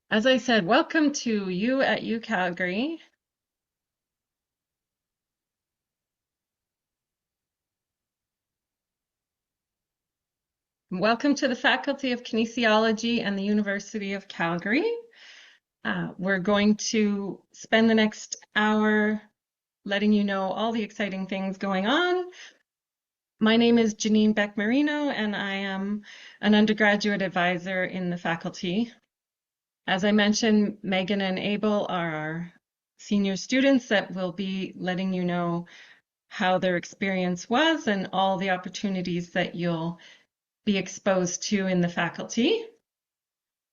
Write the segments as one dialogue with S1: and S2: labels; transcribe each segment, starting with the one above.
S1: As I said, welcome to you at UCalgary. Welcome to the Faculty of Kinesiology and the University of Calgary. We're going to spend the next hour letting you know all the exciting things going on. My name is Janine Beck-Marino, and I am an undergraduate advisor in the faculty. As I mentioned, Megan and Abel are our senior students that will be letting you know how their experience was and all the opportunities that you'll be exposed to in the faculty.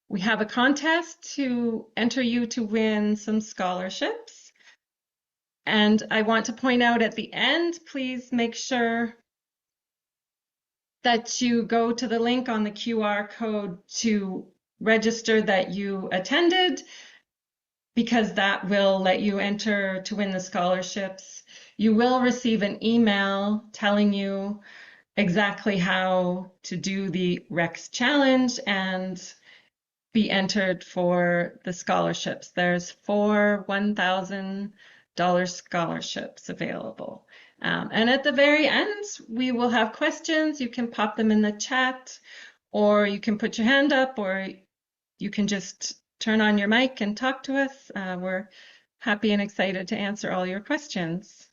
S1: We have a contest to enter you to win some scholarships. And I want to point out at the end, please make sure that you go to the link on the QR code to register that you attended, because that will let you enter to win the scholarships. You will receive an email telling you exactly how to do the Rex challenge and be entered for the scholarships. There's 4 $1,000 scholarships available. And at the very end, we will have questions. You can pop them in the chat, or you can put your hand up, or you can just turn on your mic and talk to us. We're happy and excited to answer all your questions.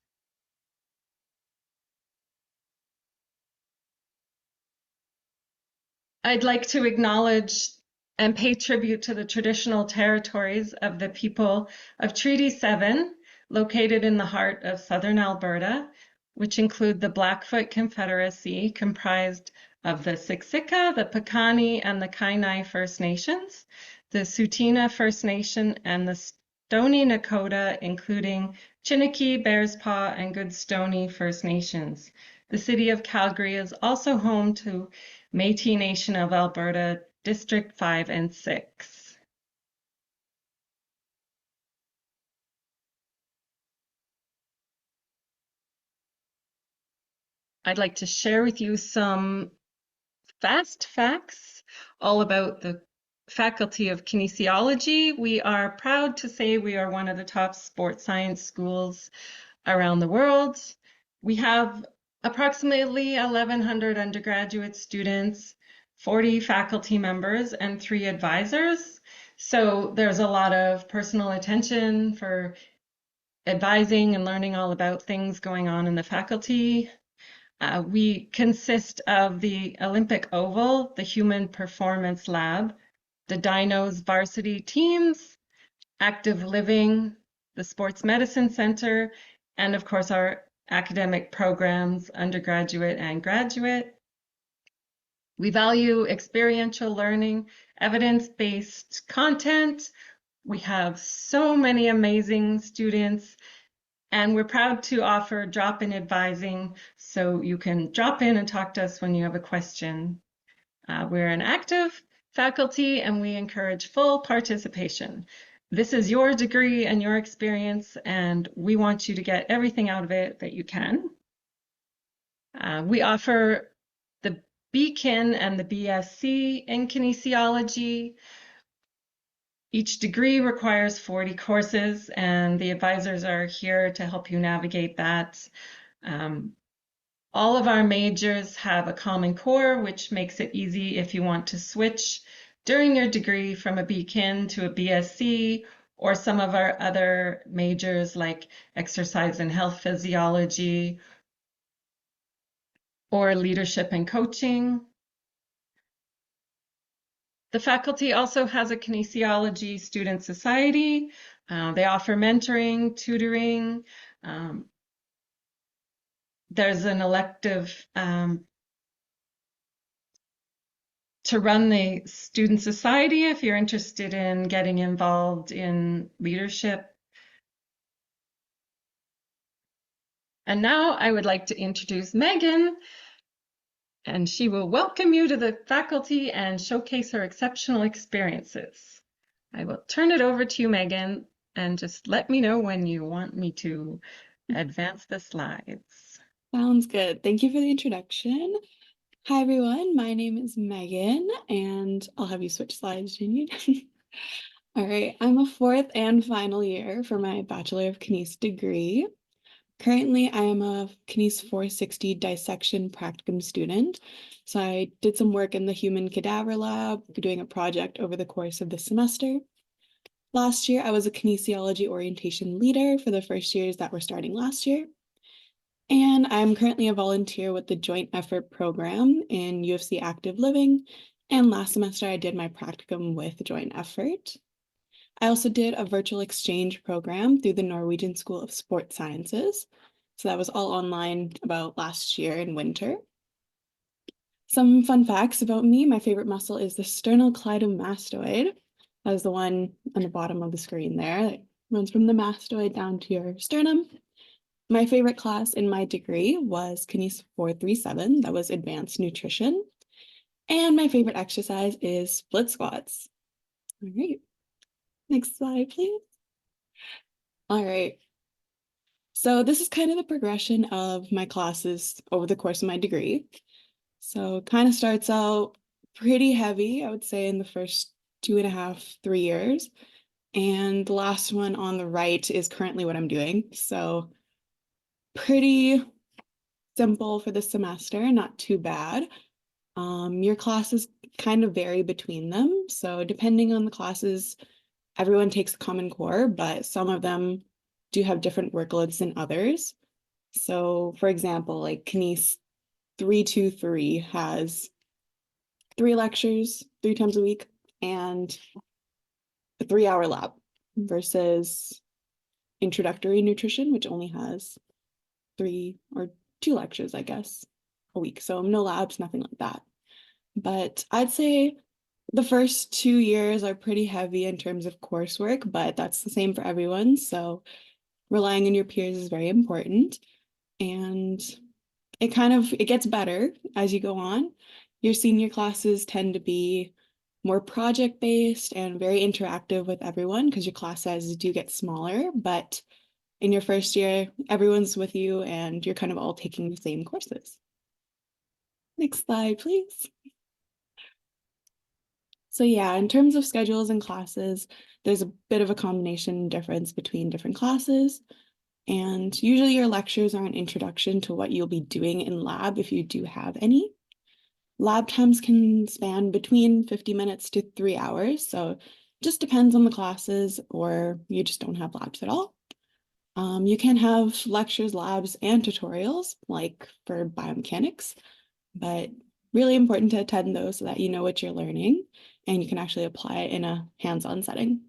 S1: I'd like to acknowledge and pay tribute to the traditional territories of the people of Treaty 7, located in the heart of southern Alberta, which include the Blackfoot Confederacy, comprised of the Siksika, the Piikani, and the Kainai First Nations, the Tsuut'ina First Nation, and the Stoney Nakoda, including Chiniki, Bearspaw, and Goodstoney First Nations. The city of Calgary is also home to Métis Nation of Alberta, District 5 and 6. I'd like to share with you some fast facts all about the Faculty of Kinesiology. We are proud to say we are one of the top sports science schools around the world. We have approximately 1,100 undergraduate students, 40 faculty members, and 3 advisors. So there's a lot of personal attention for advising and learning all about things going on in the faculty. We consist of the Olympic Oval, the Human Performance Lab, the Dinos varsity teams, active living, the Sports Medicine Center, and of course our academic programs, undergraduate and graduate. We value experiential learning, evidence-based content. We have so many amazing students, and we're proud to offer drop-in advising, so you can drop in and talk to us when you have a question. We're an active faculty, and we encourage full participation. This is your degree and your experience, and we want you to get everything out of it that you can. We offer the BKin and the BSc in kinesiology. Each degree requires 40 courses, and the advisors are here to help you navigate that. All of our majors have a common core, which makes it easy if you want to switch during your degree from a BKin to a BSc, or some of our other majors like exercise and health physiology or leadership and coaching. The faculty also has a kinesiology student society. They offer mentoring, tutoring. There's an elective to run the student society if you're interested in getting involved in leadership. And now I would like to introduce Megan, and she will welcome you to the faculty and showcase her exceptional experiences. I will turn it over to you, Megan, and just let me know when you want me to advance the slides.
S2: Sounds good. Thank you for the introduction. Hi, everyone. My name is Megan, and I'll have you switch slides, Janine. All right, I'm a fourth and final year for my Bachelor of Kines degree. Currently, I am a Kines 460 dissection practicum student. So I did some work in the human cadaver lab, doing a project over the course of the semester. Last year, I was a kinesiology orientation leader for the first years that were starting last year. And I'm currently a volunteer with the Joint Effort Program in UFC Active Living. And last semester, I did my practicum with Joint Effort. I also did a virtual exchange program through the Norwegian School of Sport Sciences. So that was all online about last year in winter. Some fun facts about me. My favorite muscle is the sternocleidomastoid. That is the one on the bottom of the screen there. It runs from the mastoid down to your sternum. My favorite class in my degree was Kines 437. That was advanced nutrition. And my favorite exercise is split squats. All right, next slide, please. All right. So this is kind of the progression of my classes over the course of my degree. So it kind of starts out pretty heavy, I would say, in the first 2.5, 3 years. And the last one on the right is currently what I'm doing. So pretty simple for the semester, not too bad. Your classes kind of vary between them. So depending on the classes, everyone takes the Common Core, but some of them do have different workloads than others. So for example, like Kines 323 has 3 lectures 3 times a week and a 3-hour lab versus introductory nutrition, which only has 3 or 2 lectures, I guess, a week. So no labs, nothing like that. But I'd say the first 2 years are pretty heavy in terms of coursework, but that's the same for everyone. So relying on your peers is very important. And it gets better as you go on. Your senior classes tend to be more project-based and very interactive with everyone because your class sizes do get smaller. But in your first year, everyone's with you and you're kind of all taking the same courses. Next slide, please. So yeah, in terms of schedules and classes, there's a bit of a combination difference between different classes. And usually your lectures are an introduction to what you'll be doing in lab if you do have any. Lab times can span between 50 minutes to 3 hours. So it just depends on the classes, or you just don't have labs at all. You can have lectures, labs, and tutorials, like for biomechanics, but really important to attend those so that you know what you're learning and you can actually apply it in a hands-on setting.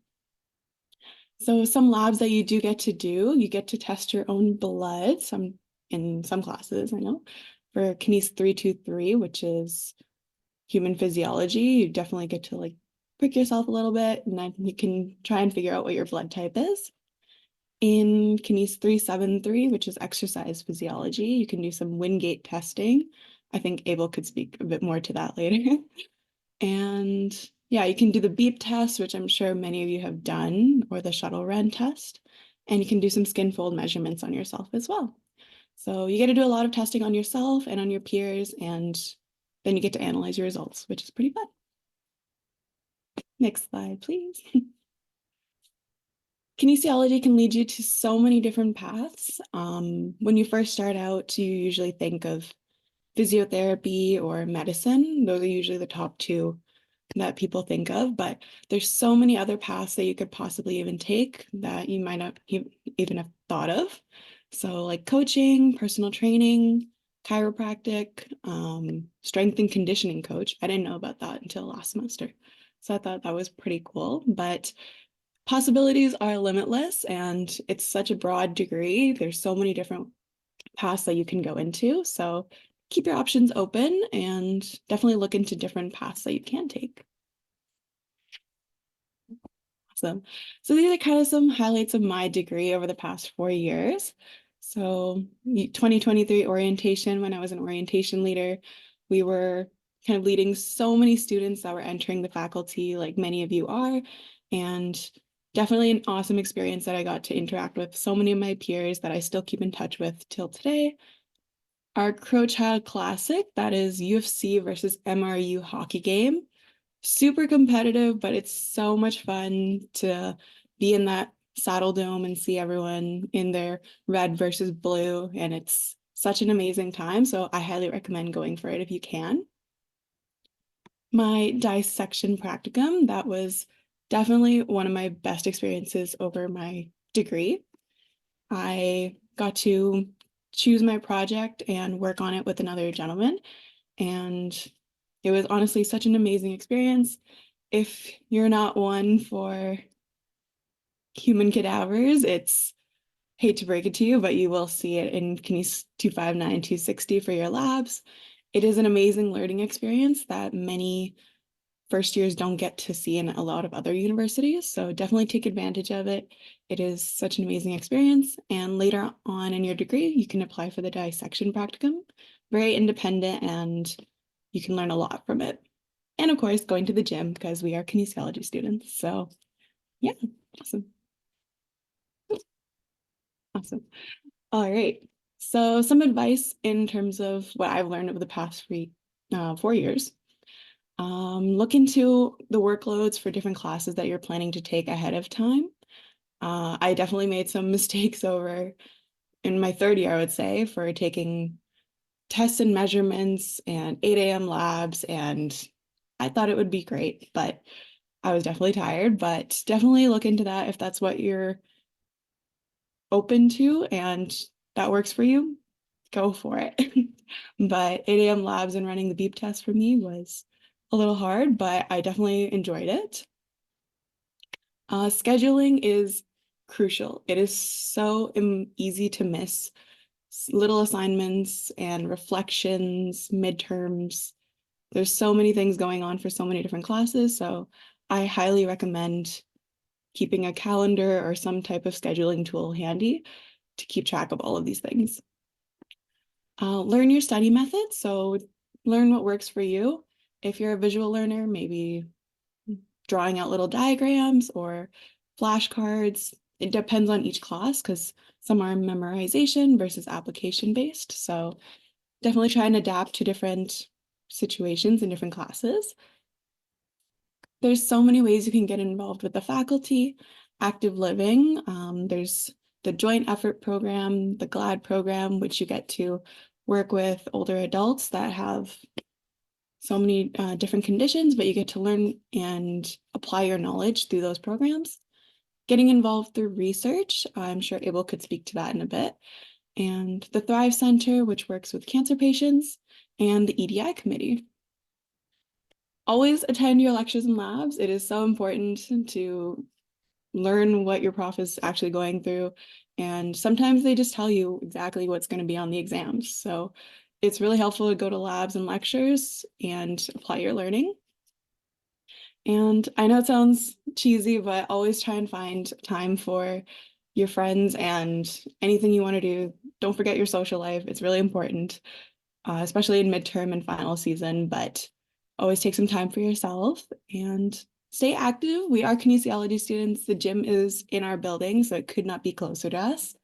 S2: So some labs that you do get to do, you get to test your own blood, in some classes, I know. For Kines 323, which is human physiology, you definitely get to like prick yourself a little bit and then you can try and figure out what your blood type is. In Kines 373, which is exercise physiology, you can do some Wingate testing. I think Abel could speak a bit more to that later. And yeah, you can do the beep test, which I'm sure many of you have done, or the shuttle run test. And you can do some skin fold measurements on yourself as well. So you get to do a lot of testing on yourself and on your peers, and then you get to analyze your results, which is pretty fun. Next slide, please. Kinesiology can lead you to so many different paths. When you first start out, you usually think of physiotherapy or medicine. Those are usually the top two that people think of, but there's so many other paths that you could possibly even take that you might not even have thought of. So like coaching, personal training, chiropractic, strength and conditioning coach. I didn't know about that until last semester. So I thought that was pretty cool, but possibilities are limitless and it's such a broad degree. There's so many different paths that you can go into. So keep your options open and definitely look into different paths that you can take. Awesome. So these are kind of some highlights of my degree over the past 4 years. So 2023 orientation, when I was an orientation leader, we were kind of leading so many students that were entering the faculty, like many of you are, and definitely an awesome experience that I got to interact with so many of my peers that I still keep in touch with till today. Our Crow Child Classic, that is UFC versus MRU hockey game. super competitive, but it's so much fun to be in that saddle dome and see everyone in their red versus blue. And it's such an amazing time. So I highly recommend going for it if you can. My dissection practicum, that was definitely one of my best experiences over my degree. I got to choose my project and work on it with another gentleman. And it was honestly such an amazing experience. If you're not one for human cadavers, it's hate to break it to you, but you will see it in Kines 259, 260 for your labs. It is an amazing learning experience that many first years don't get to see in a lot of other universities. So definitely take advantage of it. It is such an amazing experience. And later on in your degree, you can apply for the dissection practicum. Very independent, and you can learn a lot from it. And of course, going to the gym because we are kinesiology students. So yeah, awesome. Awesome. All right. So some advice in terms of what I've learned over the past 4 years. Look into the workloads for different classes that you're planning to take ahead of time. I definitely made some mistakes over in my third year, I would say, for taking tests and measurements and 8 a.m. labs. And I thought it would be great, but I was definitely tired. But definitely look into that if that's what you're open to and that works for you, go for it. But 8 a.m. labs and running the beep test for me was a little hard, but I definitely enjoyed it. Scheduling is crucial. It is so easy to miss little assignments and reflections, midterms. There's so many things going on for so many different classes. So I highly recommend keeping a calendar or some type of scheduling tool handy to keep track of all of these things. Learn your study method. So learn what works for you. If you're a visual learner, maybe drawing out little diagrams or flashcards. It depends on each class because some are memorization versus application based. So definitely try and adapt to different situations in different classes. There's so many ways you can get involved with the faculty. Active living, there's the joint effort program, the GLAD program, which you get to work with older adults that have so many different conditions, but you get to learn and apply your knowledge through those programs. Getting involved through research, I'm sure Abel could speak to that in a bit. And the Thrive Center, which works with cancer patients, and the EDI committee. Always attend your lectures and labs. It is so important to learn what your prof is actually going through. And sometimes they just tell you exactly what's going to be on the exams. So it's really helpful to go to labs and lectures and apply your learning. And I know it sounds cheesy, but always try and find time for your friends and anything you want to do. Don't forget your social life. It's really important, especially in midterm and final season, but always take some time for yourself and stay active. We are kinesiology students. The gym is in our building, so it could not be closer to us.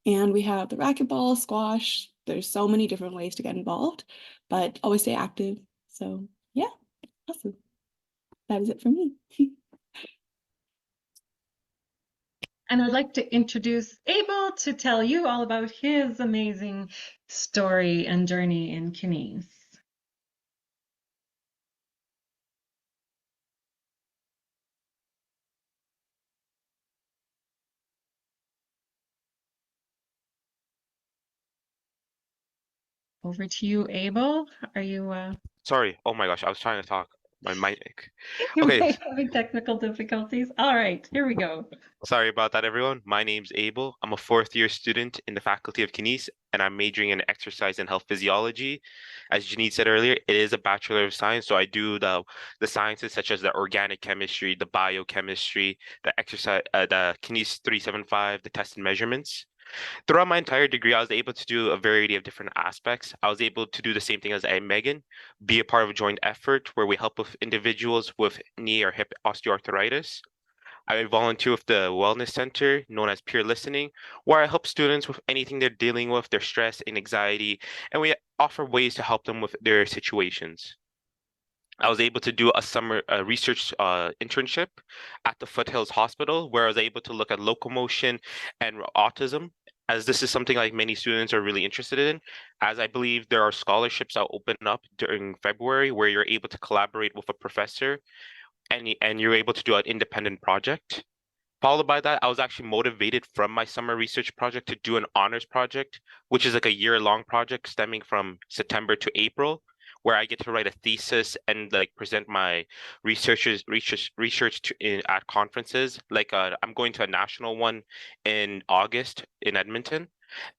S2: And we have the racquetball, squash. There's so many different ways to get involved, but always stay active. So yeah, awesome. That is it for me.
S1: And I'd like to introduce Abel to tell you all about his amazing story and journey in kines. Over to you, Abel. Are you
S3: Sorry. Oh my gosh, I was trying to talk. My mic.
S1: you
S3: Okay,
S1: may having technical difficulties? All right, here we go.
S3: sorry about that, everyone. My name's Abel. I'm a fourth year student in the Faculty of Kines, and I'm majoring in exercise and health physiology. As Janine said earlier, it is a Bachelor of Science, so I do the sciences such as the organic chemistry, the biochemistry, the exercise, the Kines 375, the test and measurements. Throughout my entire degree, I was able to do a variety of different aspects. I was able to do the same thing as Megan, be a part of a joint effort where we help with individuals with knee or hip osteoarthritis. I volunteer with the Wellness Center, known as Peer Listening, where I help students with anything they're dealing with, their stress and anxiety, and we offer ways to help them with their situations. I was able to do a summer research internship at the Foothills Hospital, where I was able to look at locomotion and autism, as this is something like many students are really interested in, as I believe there are scholarships that open up during February where you're able to collaborate with a professor and you're able to do an independent project. Followed by that, I was actually motivated from my summer research project to do an honors project, which is like a year-long project stemming from September to April, where I get to write a thesis and like present my research at conferences. Like I'm going to a national one in August in Edmonton,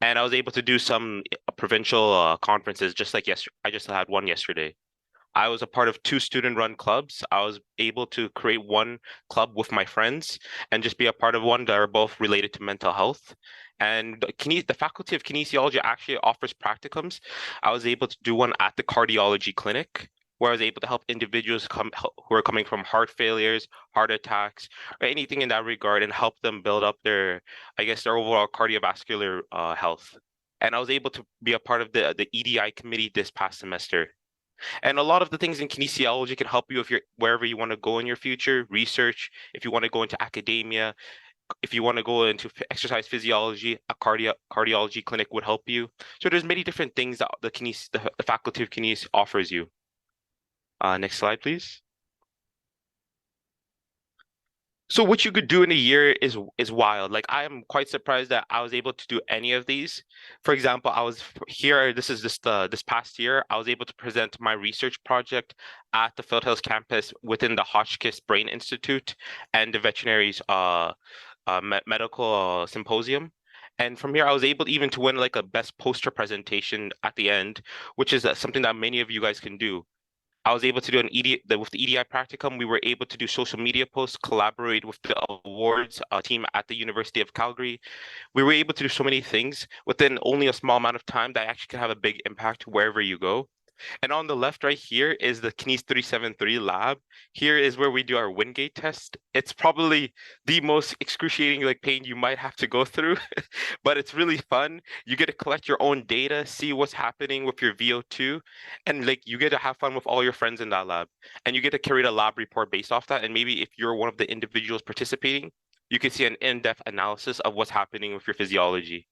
S3: and I was able to do some provincial conferences just like yesterday. I just had one yesterday. I was a part of two student-run clubs. I was able to create one club with my friends and just be a part of one that are both related to mental health. And the Faculty of Kinesiology actually offers practicums. I was able to do one at the cardiology clinic where I was able to help individuals who are coming from heart failures, heart attacks, or anything in that regard and help them build up I guess, their overall cardiovascular health. And I was able to be a part of the EDI committee this past semester. And a lot of the things in kinesiology can help you if you're wherever you want to go in your future, research, if you want to go into academia, if you want to go into exercise physiology, a cardiology clinic would help you. So there's many different things that the Faculty of Kines offers you. Next slide, please. So what you could do in a year is wild. Like I am quite surprised that I was able to do any of these. For example, I was here. This is just this past year. I was able to present my research project at the Foothills campus within the Hotchkiss Brain Institute and the veterinary's medical symposium. And from here, I was able even to win like a best poster presentation at the end, which is something that many of you guys can do. I was able to do with the EDI practicum. We were able to do social media posts, collaborate with the awards team at the University of Calgary. We were able to do so many things within only a small amount of time that actually can have a big impact wherever you go. And on the left right here is the Kines 373 lab. Here is where we do our Wingate test. It's probably the most excruciating like pain you might have to go through, but it's really fun. You get to collect your own data, see what's happening with your VO2, and like you get to have fun with all your friends in that lab. And you get to create a lab report based off that. And maybe if you're one of the individuals participating, you can see an in-depth analysis of what's happening with your physiology.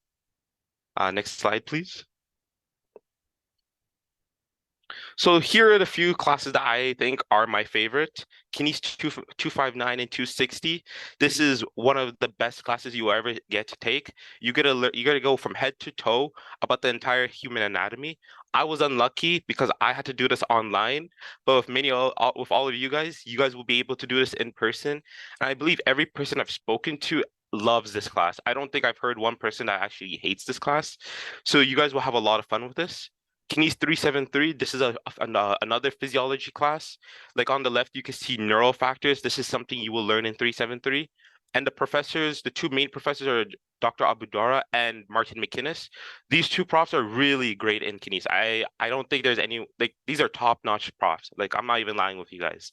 S3: Next slide, please. So here are the few classes that I think are my favorite. Kines 259 and 260. This is one of the best classes you will ever get to take. You get to go from head to toe about the entire human anatomy. I was unlucky because I had to do this online, but with with all of you guys will be able to do this in person. And I believe every person I've spoken to loves this class. I don't think I've heard one person that actually hates this class. So you guys will have a lot of fun with this. Kines 373, this is another physiology class. Like on the left, you can see neural factors. This is something you will learn in 373. And the two main professors are Dr. Abudara and Martin McInnes. These two profs are really great in kines. I don't think there's any, like, these are top-notch profs. Like, I'm not even lying with you guys.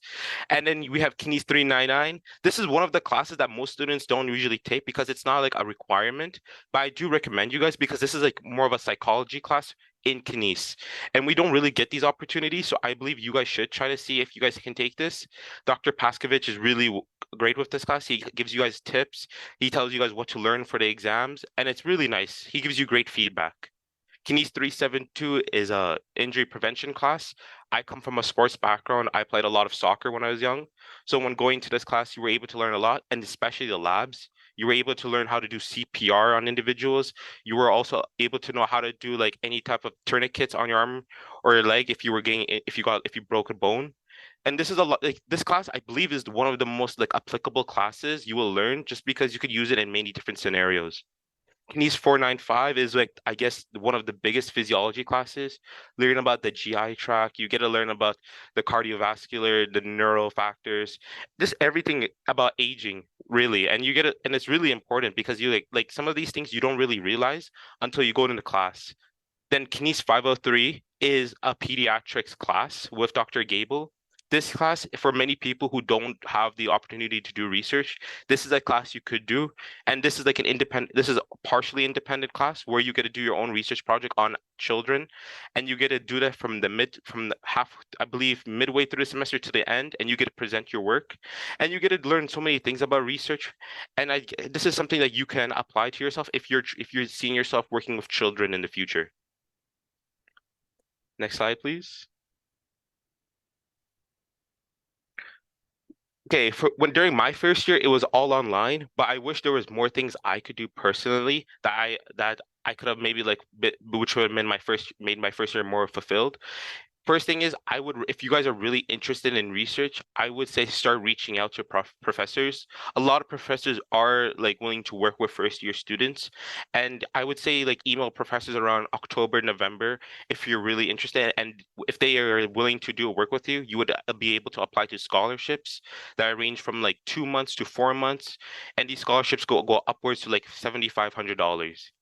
S3: And then we have kines 399. This is one of the classes that most students don't usually take because it's not like a requirement. But I do recommend you guys because this is like more of a psychology class in kines. And we don't really get these opportunities. So I believe you guys should try to see if you guys can take this. Dr. Paskovich is really great with this class. He gives you guys tips. He tells you guys what to learn for the exams. And it's really nice. He gives you great feedback. Kines 372 is a injury prevention class. I come from a sports background. I played a lot of soccer when I was young. So when going to this class, you were able to learn a lot, and especially the labs. You were able to learn how to do CPR on individuals. You were also able to know how to do like any type of tourniquets on your arm or your leg if you broke a bone. And this is a lot like this class, I believe, is one of the most like applicable classes you will learn just because you could use it in many different scenarios. Kines 495 is like, I guess, one of the biggest physiology classes. Learn about the GI tract. You get to learn about the cardiovascular, the neural factors, just everything about aging, really. And and it's really important because you like some of these things you don't really realize until you go into class. Then Kines 503 is a pediatrics class with Dr. Gable. This class, for many people who don't have the opportunity to do research, this is a class you could do. And this is like this is a partially independent class where you get to do your own research project on children. And you get to do that from the half, I believe, midway through the semester to the end, and you get to present your work. And you get to learn so many things about research. And this is something that you can apply to yourself if you're seeing yourself working with children in the future. Next slide, please. Okay, for when during my first year, it was all online, but I wish there was more things I could do personally that I could have maybe which would have made my first year more fulfilled. First thing is, if you guys are really interested in research, I would say start reaching out to professors. A lot of professors are like willing to work with first year students. And I would say like email professors around October, November, if you're really interested. And if they are willing to do a work with you, you would be able to apply to scholarships that range from like 2 months to 4 months. And these scholarships go upwards to like $7,500.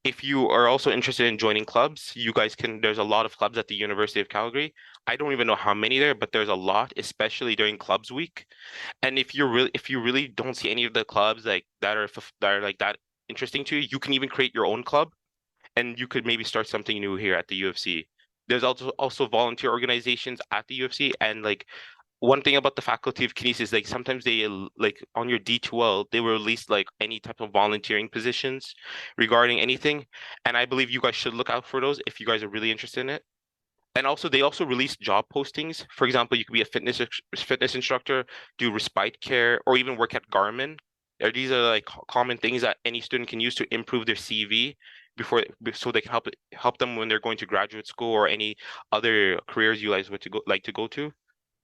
S3: If you are also interested in joining clubs, there's a lot of clubs at the University of Calgary. I don't even know how many there, but there's a lot, especially during clubs week. And if you really don't see any of the clubs like that are like that interesting to you, you can even create your own club and you could maybe start something new here at the U of C. There's also volunteer organizations at the U of C, and like one thing about the Faculty of Kinesis, like sometimes like on your D2L, they will release like any type of volunteering positions regarding anything. And I believe you guys should look out for those if you guys are really interested in it. And also, they also release job postings. For example, you could be a fitness instructor, do respite care, or even work at Garmin. These are like common things that any student can use to improve their CV so they can help them when they're going to graduate school or any other careers you guys would like to go to.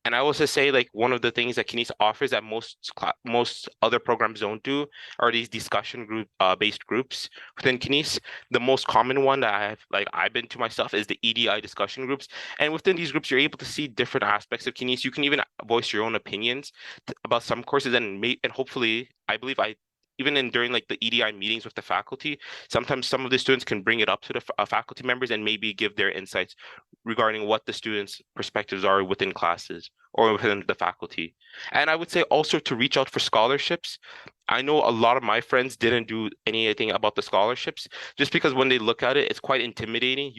S3: And I also say like one of the things that Kinesis offers that most other programs don't do are these discussion group based groups within Kinesis. The most common one that I've been to myself is the EDI discussion groups. And within these groups, you're able to see different aspects of Kinesis. You can even voice your own opinions about some courses and hopefully I believe I even in during like the EDI meetings with the faculty, sometimes some of the students can bring it up to the faculty members and maybe give their insights regarding what the students' perspectives are within classes or within the faculty. And I would say also to reach out for scholarships. I know a lot of my friends didn't do anything about the scholarships just because when they look at it, it's quite intimidating.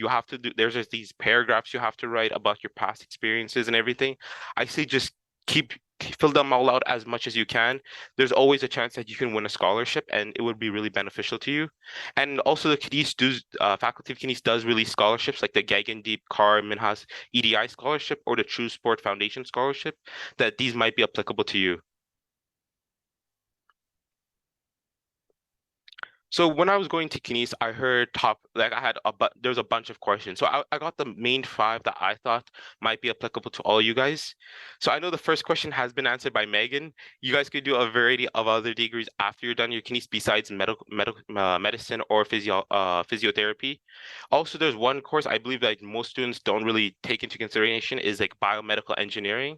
S3: There's just these paragraphs you have to write about your past experiences and everything. I say just keep fill them all out as much as you can. There's always a chance that you can win a scholarship and it would be really beneficial to you. And also the Faculty of Kinesis does release scholarships like the Gaggendiep Carr Minhas EDI scholarship or the True Sport Foundation scholarship that these might be applicable to you. So when I was going to Kinesis, I heard there's a bunch of questions. So I got the main five that I thought might be applicable to all you guys. So I know the first question has been answered by Megan. You guys could do a variety of other degrees after you're done your Kinesis besides medicine or physiotherapy. Also, there's one course I believe that most students don't really take into consideration is like biomedical engineering.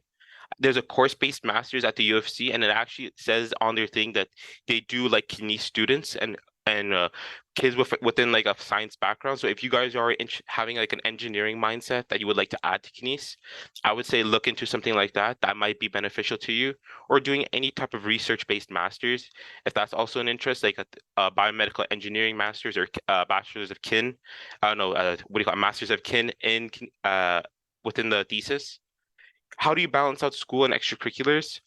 S3: There's a course-based master's at the UFC, and it actually says on their thing that they do like kine students and kids within like a science background. So if you guys are having like an engineering mindset that you would like to add to kines, I would say look into something like that. That might be beneficial to you, or doing any type of research-based masters if that's also an interest, like a biomedical engineering masters or bachelor's of kin. I don't know, what do you call it, masters of kin in within the thesis. How do you balance out school and extracurriculars?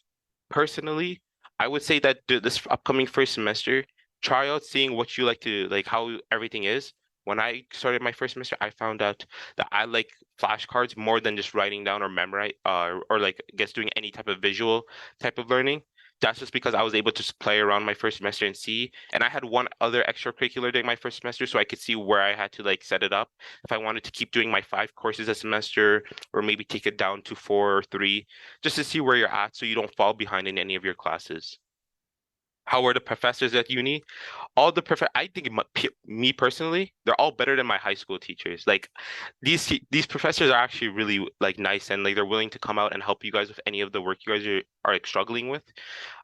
S3: Personally, I would say that this upcoming first semester, try out seeing what you like to like how everything is. When I started my first semester, I found out that I like flashcards more than just writing down or memorize or like I guess doing any type of visual type of learning. That's just because I was able to just play around my first semester and see. And I had one other extracurricular during my first semester, so I could see where I had to like set it up. If I wanted to keep doing my 5 courses a semester, or maybe take it down to 4 or 3, just to see where you're at so you don't fall behind in any of your classes. How are the professors at uni? All the prof I think me personally, they're all better than my high school teachers. Like these professors are actually really like nice and like they're willing to come out and help you guys with any of the work you guys are like struggling with.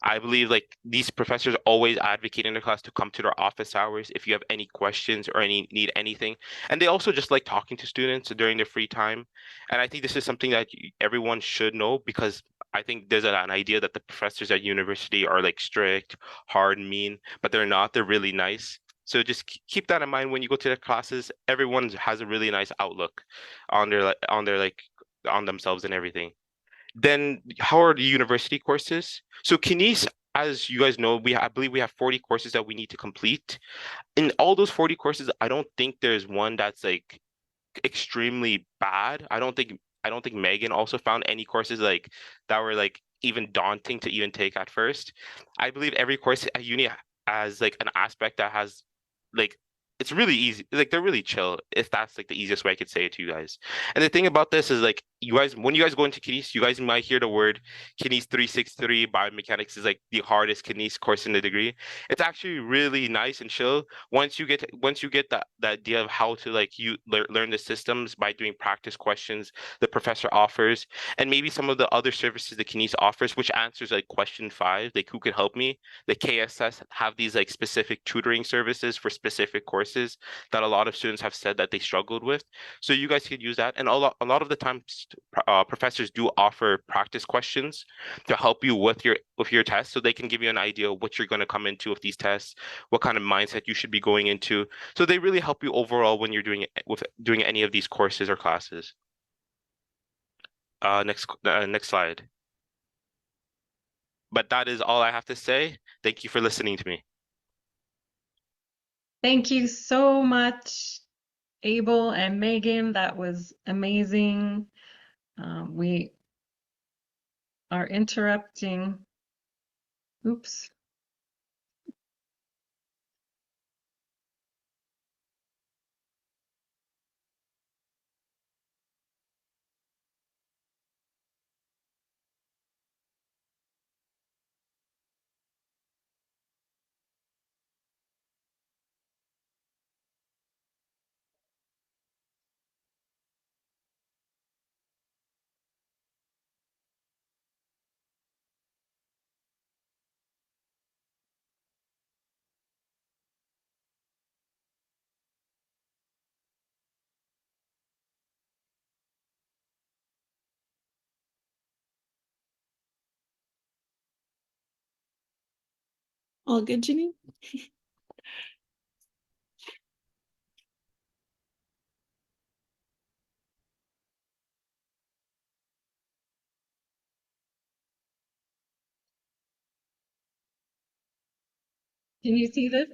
S3: I believe like these professors always advocate in the class to come to their office hours if you have any questions or any need anything. And they also just like talking to students during their free time. And I think this is something that everyone should know because I think there's an idea that the professors at university are like strict, hard, mean, but they're not. They're really nice. So just keep that in mind when you go to the classes. Everyone has a really nice outlook on their like on themselves and everything. Then how are the university courses? So Kines, as you guys know, I believe we have 40 courses that we need to complete. In all those 40 courses, I don't think there's one that's like extremely bad. I don't think Megan also found any courses like that were like even daunting to even take at first. I believe every course at uni has like an aspect that has like it's really easy. Like they're really chill, if that's like the easiest way I could say it to you guys. And the thing about this is like you guys, when you guys go into Kines, you guys might hear the word Kines 363 biomechanics is like the hardest Kines course in the degree. It's actually really nice and chill once you get the idea of how to like learn the systems by doing practice questions the professor offers, and maybe some of the other services the Kines offers, which answers like question 5, like who could help me. The KSS have these like specific tutoring services for specific courses that a lot of students have said that they struggled with. So you guys could use that, and a lot of the times professors do offer practice questions to help you with your test, so they can give you an idea of what you're going to come into with these tests, what kind of mindset you should be going into. So they really help you overall when you're doing any of these courses or classes. Next slide. But that is all I have to say. Thank you for listening to me.
S1: Thank you so much, Abel and Megan. That was amazing. We are interrupting. Oops.
S2: All good, Janine?
S1: Can you see this?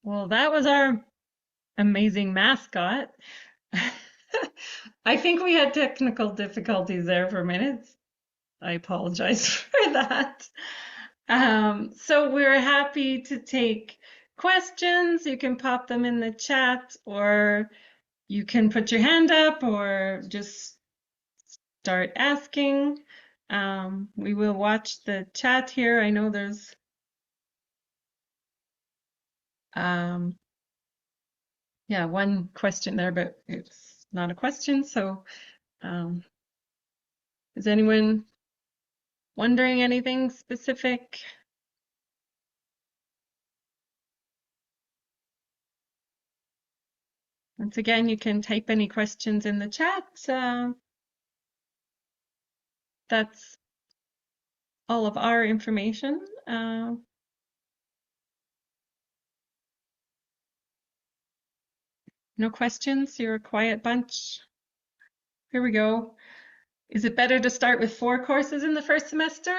S1: Well, that was our amazing mascot. I think we had technical difficulties there for minutes. I apologize for that. So we're happy to take questions. You can pop them in the chat, or you can put your hand up, or just start asking. We will watch the chat here. I know there's yeah, one question there, but it's not a question. So is anyone wondering anything specific? Once again, you can type any questions in the chat. That's all of our information. No questions? You're a quiet bunch. Here we go. Is it better to start with 4 courses in the first semester?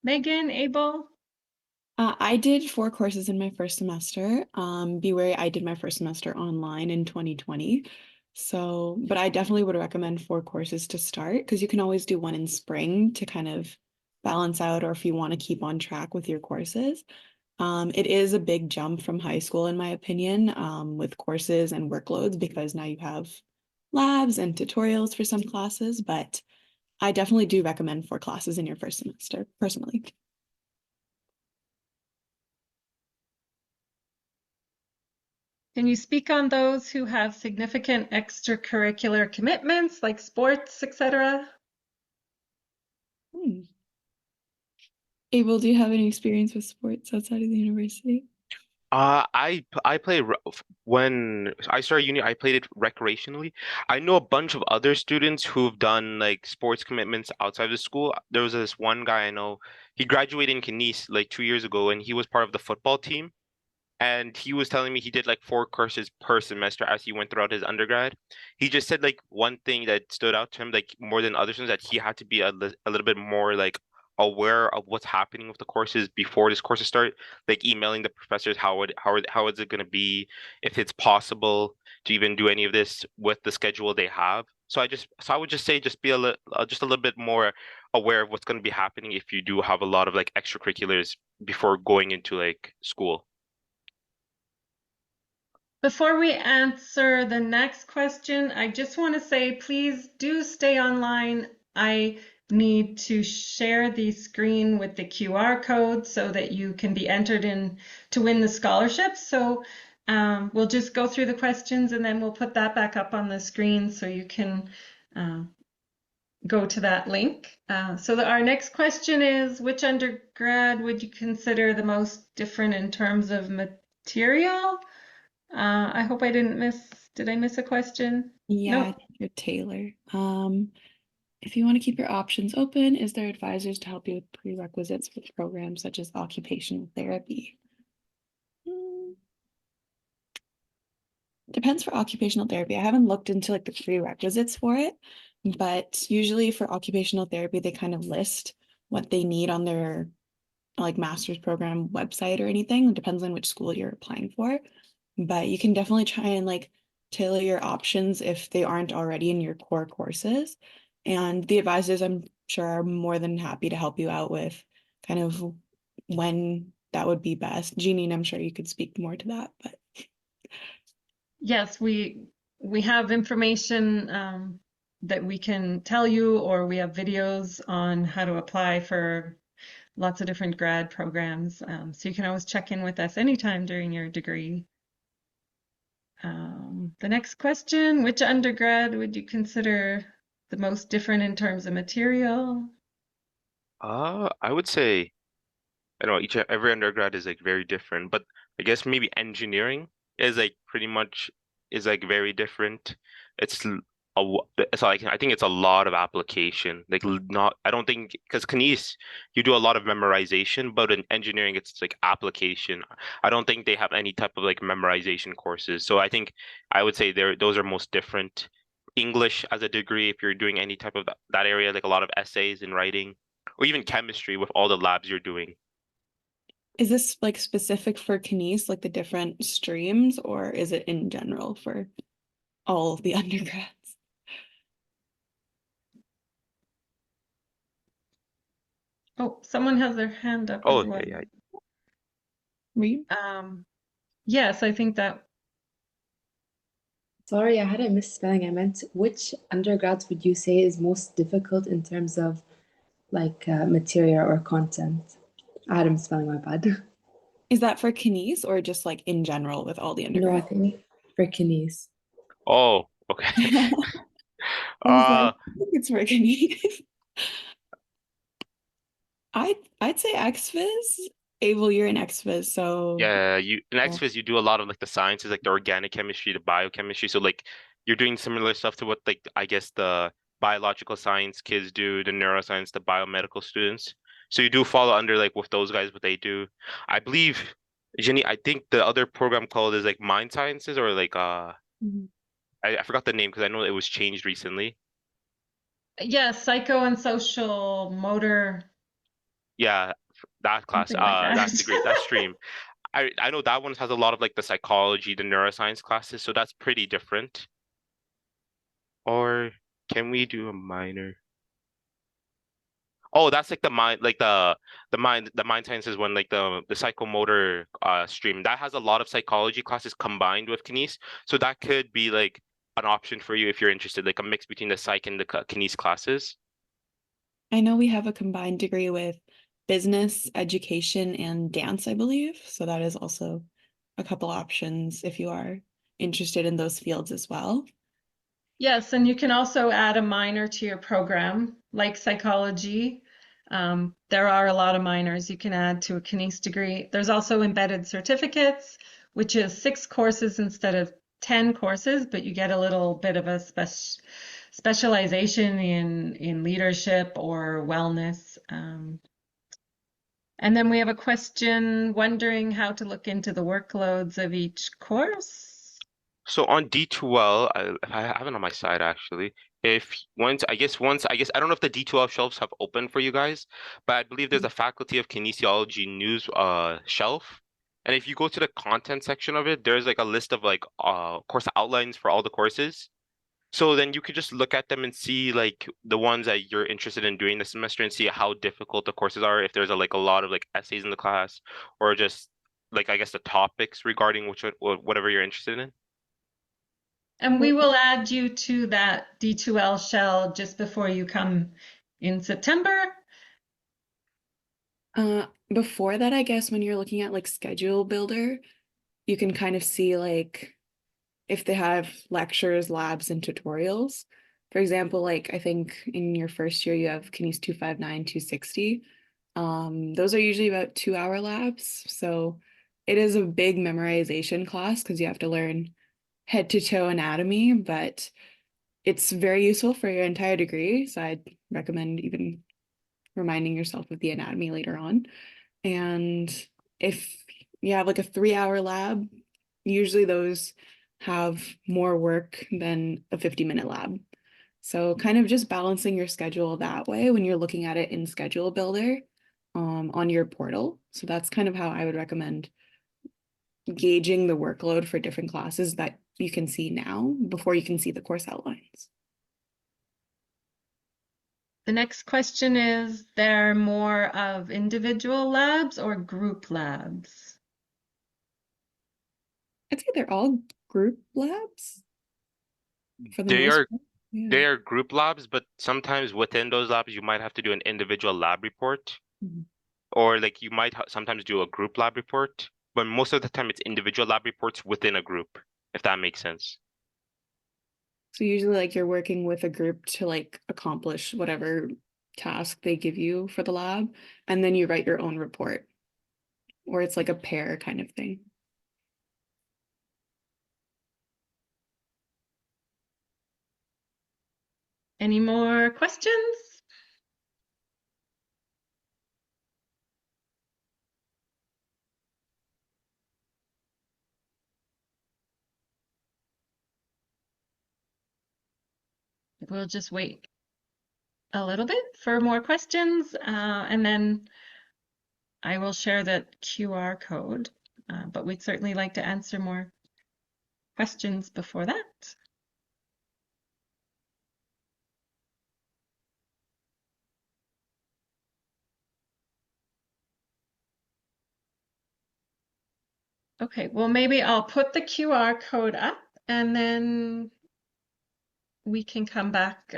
S1: Megan, Abel?
S2: I did 4 courses in my first semester. Be wary, I did my first semester online in 2020. So, but I definitely would recommend 4 courses to start because you can always do one in spring to kind of balance out, or if you want to keep on track with your courses. It is a big jump from high school, in my opinion, with courses and workloads because now you have labs and tutorials for some classes, but I definitely do recommend 4 classes in your first semester, personally.
S1: Can you speak on those who have significant extracurricular commitments like sports, etc.?
S2: Hmm. Abel, do you have any experience with sports outside of the university?
S3: I play when I started uni, I played it recreationally. I know a bunch of other students who've done like sports commitments outside of school. There was this one guy I know, he graduated in Kines like 2 years ago, and he was part of the football team. And he was telling me he did like 4 courses per semester as he went throughout his undergrad. He just said like one thing that stood out to him, like more than others, was that he had to be a little bit more like aware of what's happening with the courses before this courses start, like emailing the professors how is it going to be, if it's possible to even do any of this with the schedule they have. So I would just say just be just a little bit more aware of what's going to be happening if you do have a lot of like extracurriculars before going into like school.
S1: Before we answer the next question, I just want to say please do stay online. I need to share the screen with the QR code so that you can be entered in to win the scholarship. So we'll just go through the questions and then we'll put that back up on the screen so you can go to that link. Our next question is, which undergrad would you consider the most different in terms of material? I hope I didn't miss, did I miss a question?
S2: Yeah, I
S1: Nope.
S2: think you're Taylor. If you want to keep your options open, is there advisors to help you with prerequisites for programs such as occupational therapy? Hmm, Depends for occupational therapy. I haven't looked into like the prerequisites for it, but usually for occupational therapy, they kind of list what they need on their like master's program website or anything. It depends on which school you're applying for, but you can definitely try and like tailor your options if they aren't already in your core courses. And the advisors, I'm sure, are more than happy to help you out with kind of when that would be best. Jeanine, I'm sure you could speak more to that, but
S1: Yes, we have information that we can tell you, or we have videos on how to apply for lots of different grad programs. So you can always check in with us anytime during your degree. The next question, which undergrad would you consider the most different in terms of material?
S3: I would say I don't know every undergrad is like very different, but I guess maybe engineering is like pretty much is like very different. It's it's like I think it's a lot of application. Like not I don't think because Kines you do a lot of memorization, but in engineering it's like application. I don't think they have any type of like memorization courses. So I think I would say those are most different. English as a degree, if you're doing any type of that area, like a lot of essays and writing, or even chemistry with all the labs you're doing.
S2: is this like specific for Kines, like the different streams, or is it in general for all of the undergrads?
S1: Oh, someone has their hand up as
S3: Oh,
S1: well.
S3: yeah, yeah.
S2: Were you?
S1: Yes, I think that
S4: Sorry, I had a misspelling. I meant which undergrads would you say is most difficult in terms of like material or content? I had a misspelling, my bad.
S2: Is that for Kines or just like in general with all the
S4: No, I
S2: undergrads?
S4: think for kines.
S3: Oh, okay.
S2: I was like,
S3: Uh,
S2: I think it's for Kines. I'd say XFIS. Abel, you're in XFIS, so
S3: yeah, you in
S2: yeah.
S3: exphys you do a lot of like the sciences, like the organic chemistry, the biochemistry. So like you're doing similar stuff to what like I guess the biological science kids do, the neuroscience, the biomedical students. So you do follow under like with those guys what they do. I believe, Jenny, I think the other program called is like mind sciences or like
S2: Mhm.
S3: I forgot the name because I know it was changed recently.
S1: Yeah, psycho and social motor,
S3: Yeah, that class,
S1: something like
S3: that
S1: that.
S3: degree, that stream. I know that one has a lot of like the psychology, the neuroscience classes, so that's pretty different. Or can we do a minor? Oh, that's like the mind, like the mind sciences one, like the psychomotor stream that has a lot of psychology classes combined with kines. So that could be like an option for you if you're interested, like a mix between the psych and the kines classes.
S2: I know we have a combined degree with business, education, and dance, I believe. So that is also a couple options if you are interested in those fields as well.
S1: Yes, and you can also add a minor to your program, like psychology. There are a lot of minors you can add to a kines degree. There's also embedded certificates, which is 6 courses instead of 10 courses, but you get a little bit of a specialization in leadership or wellness. And then we have a question wondering how to look into the workloads of each course.
S3: So on D2L, I have it on my side actually. If once I guess I don't know if the D2L shelves have opened for you guys, but I believe there's a Faculty of Kinesiology news shelf. And if you go to the content section of it, there's like a list of like course outlines for all the courses. So then you could just look at them and see like the ones that you're interested in doing this semester and see how difficult the courses are, if there's like a lot of like essays in the class or just like I guess the topics regarding whatever you're interested in.
S1: And we will add you to that D2L shell just before you come in September.
S2: Before that, I guess when you're looking at like schedule builder, you can kind of see like if they have lectures, labs, and tutorials. For example, like I think in your first year you have Kines 259, 260. Those are usually about 2 hour labs. So it is a big memorization class because you have to learn head to toe anatomy, but it's very useful for your entire degree. So I'd recommend even reminding yourself of the anatomy later on. And if you have like a 3 hour lab, usually those have more work than a 50-minute lab. So kind of just balancing your schedule that way when you're looking at it in Schedule Builder on your portal. So that's kind of how I would recommend gauging the workload for different classes that you can see now before you can see the course outlines.
S1: The next question is, there more of individual labs or group labs?
S2: I'd say they're all group labs for the
S3: They
S2: most
S3: are
S2: part. Yeah.
S3: they are group labs, but sometimes within those labs you might have to do an individual lab report,
S2: Mhm.
S3: or like you might sometimes do a group lab report, but most of the time it's individual lab reports within a group, if that makes sense.
S2: So usually like you're working with a group to like accomplish whatever task they give you for the lab, and then you write your own report, or it's like a pair kind of thing.
S1: Any more questions? We'll just wait a little bit for more questions, and then I will share that QR code, but we'd certainly like to answer more questions before that. Okay, well, maybe I'll put the QR code up and then we can come back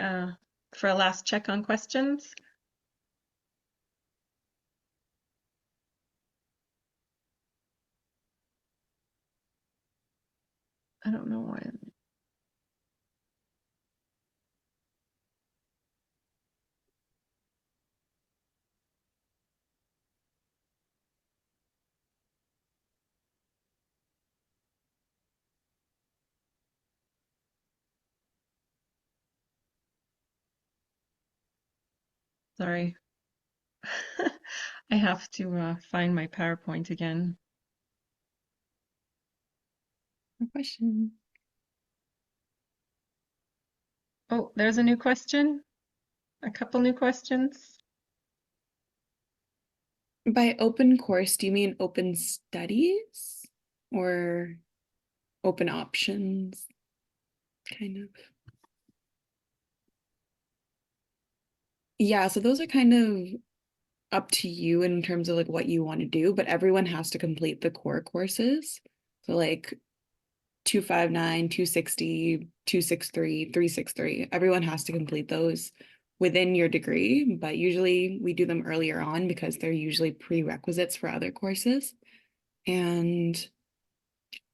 S1: for a last check on questions. I don't know why. Sorry. I have to find my PowerPoint again.
S2: No question.
S1: Oh, there's a new question. A couple new questions.
S2: By open course, do you mean open studies or open options? Kind of. Yeah, so those are kind of up to you in terms of like what you want to do, but everyone has to complete the core courses. So like 259, 260, 263, 363. Everyone has to complete those within your degree, but usually we do them earlier on because they're usually prerequisites for other courses. And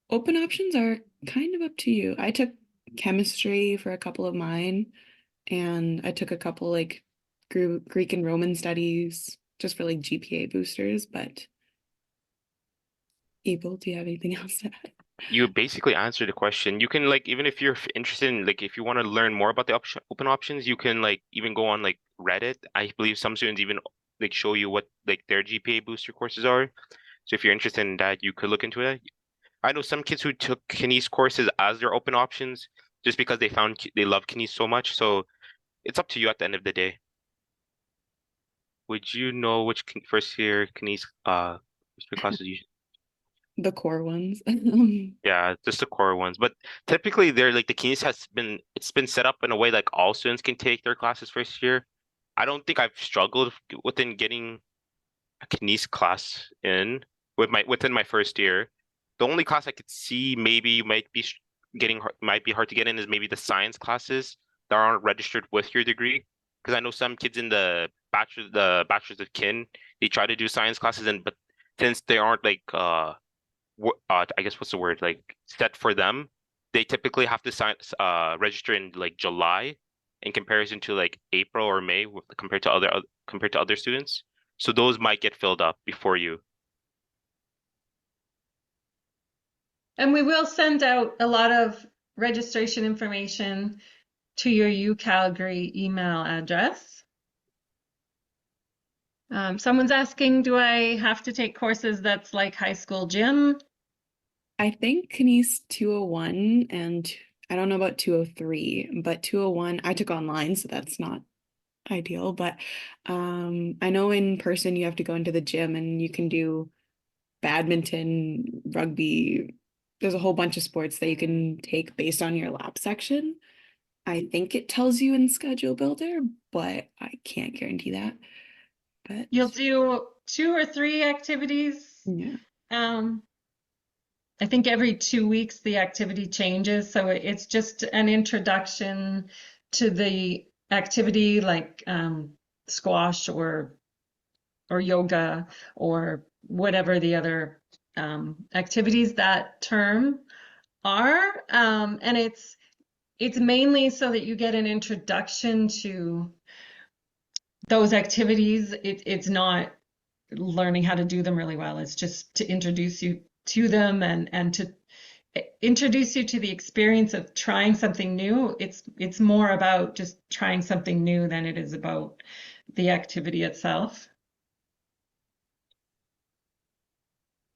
S2: open options are kind of up to you. I took chemistry for a couple of mine, and I took a couple like Greek and Roman studies just for like GPA boosters, but Abel, do you have anything else to add?
S3: You basically answered the question. You can like even if you're interested in like if you want to learn more about the open options, you can like even go on like Reddit. I believe some students even like show you what like their GPA booster courses are. So if you're interested in that, you could look into it. I know some kids who took Kines courses as their open options just because they found they love Kines so much. So it's up to you at the end of the day. Would you know which first year Kines first year classes you
S2: The core ones.
S3: Yeah, just the core ones. But typically they're like the Kines has been it's been set up in a way like all students can take their classes first year. I don't think I've struggled within getting a Kines class in within my first year. The only class I could see maybe might be might be hard to get in is maybe the science classes that aren't registered with your degree. Because I know some kids in the bachelor's of kin, they try to do science classes and but since they aren't like I guess what's the word like set for them, they typically have to register in like July in comparison to like April or May compared to other students. So those might get filled up before you.
S1: And we will send out a lot of registration information to your UCalgary email address. Someone's asking, do I have to take courses that's like high school gym?
S2: I think Kines 201 and I don't know about 203, but 201 I took online, so that's not ideal. But I know in person you have to go into the gym and you can do badminton, rugby. There's a whole bunch of sports that you can take based on your lab section. I think it tells you in Schedule Builder, but I can't guarantee that. But
S1: You'll do 2 or 3 activities.
S2: yeah.
S1: I think every 2 weeks the activity changes, so it's just an introduction to the activity like squash or yoga or whatever the other activities that term are. And it's mainly so that you get an introduction to those activities. It's not learning how to do them really well. It's just to introduce you to them and to introduce you to the experience of trying something new. It's more about just trying something new than it is about the activity itself.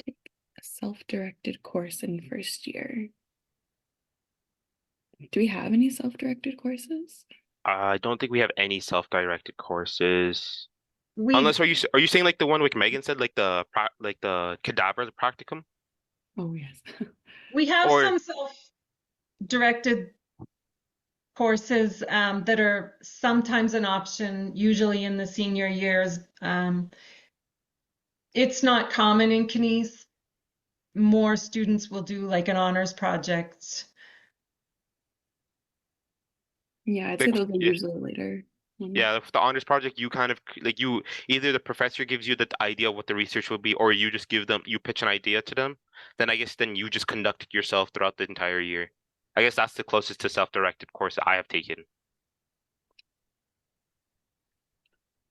S2: Take a self-directed course in first year. Do we have any self-directed courses?
S3: I don't think we have any self-directed courses.
S1: We
S3: Unless are you saying like the one like Megan said like like the cadaver practicum
S2: Oh, yes.
S1: we have
S3: or
S1: some self-directed courses that are sometimes an option, usually in the senior years. It's not common in Kines. More students will do like an honors project
S2: Yeah, I'd say
S3: Like,
S2: those are
S3: yeah,
S2: usually later.
S3: yeah, for the honors project, you kind of like you either the professor gives you the idea of what the research will be, or you just give them you pitch an idea to them. Then I guess then you just conduct it yourself throughout the entire year. I guess that's the closest to self-directed course that I have taken.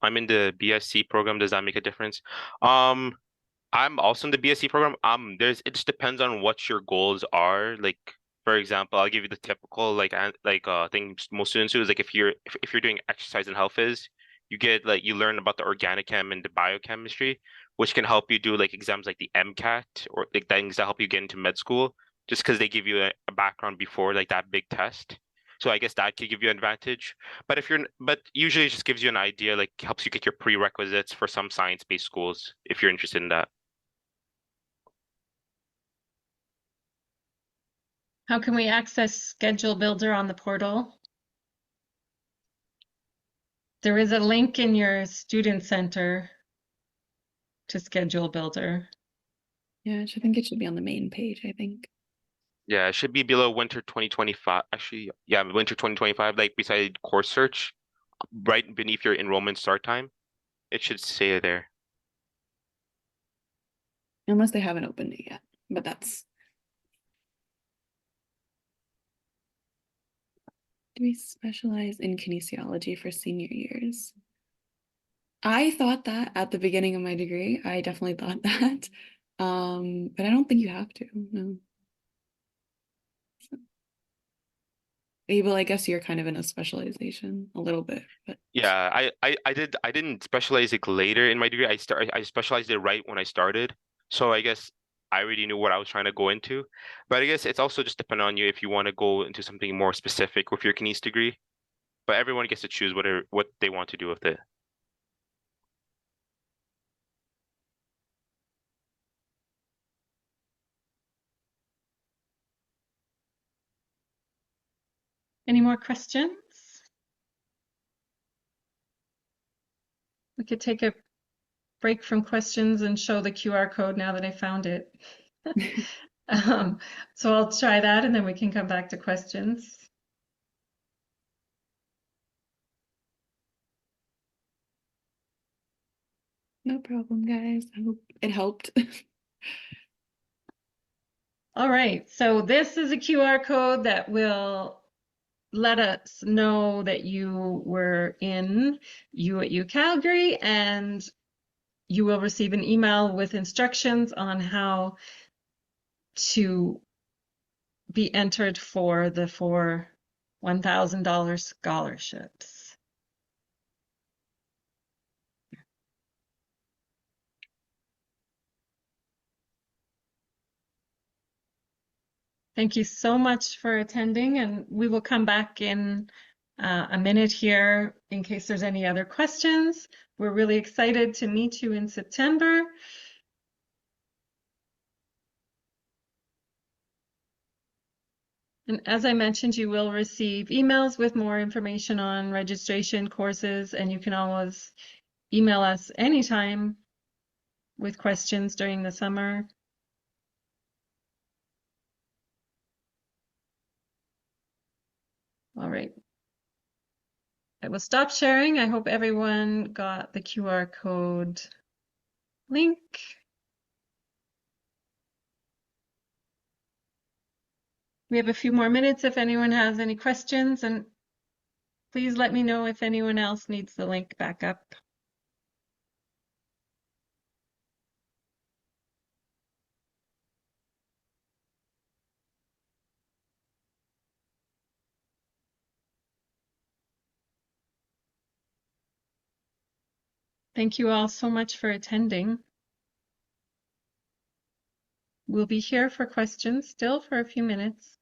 S3: I'm in the BSc program. Does that make a difference? Um, I'm also in the BSc program. It just depends on what your goals are. Like, for example, I'll give you the typical thing most students do is like if you're doing exercise and health phys, you get like you learn about the organic chem and the biochemistry, which can help you do like exams like the MCAT or like things that help you get into med school, just because they give you a background before like that big test. So I guess that could give you an advantage. But usually it just gives you an idea, like helps you get your prerequisites for some science-based schools if you're interested in that.
S1: How can we access Schedule Builder on the portal? There is a link in your student center to Schedule Builder.
S2: Yeah, I think it should be on the main page, I think.
S3: Yeah, it should be below winter 2025. Actually, yeah, winter 2025, like beside course search, right beneath your enrollment start time. It should say there.
S2: Unless they haven't opened it yet, but that's. Do we specialize in kinesiology for senior years? I thought that at the beginning of my degree. I definitely thought that. But I don't think you have to, no. Well, I guess you're kind of in a specialization a little bit, but
S3: Yeah, I didn't specialize it later in my degree. I specialized it right when I started. So I guess I already knew what I was trying to go into. But I guess it's also just dependent on you if you want to go into something more specific with your kines degree. But everyone gets to choose what they want to do with it.
S1: Any more questions? We could take a break from questions and show the QR code now that I found it. So I'll try that and then we can come back to questions.
S2: no problem, guys. I hope it helped.
S1: All right, so this is a QR code that will let us know that you were in U at UCalgary, and you will receive an email with instructions on how to be entered for the four $1,000 scholarships. Thank you so much for attending, and we will come back in a minute here in case there's any other questions. We're really excited to meet you in September. And as I mentioned, you will receive emails with more information on registration courses, and you can always email us anytime with questions during the summer. All right. I will stop sharing. I hope everyone got the QR code link. We have a few more minutes if anyone has any questions, and please let me know if anyone else needs the link back up. Thank you all so much for attending. We'll be here for questions still for a few minutes.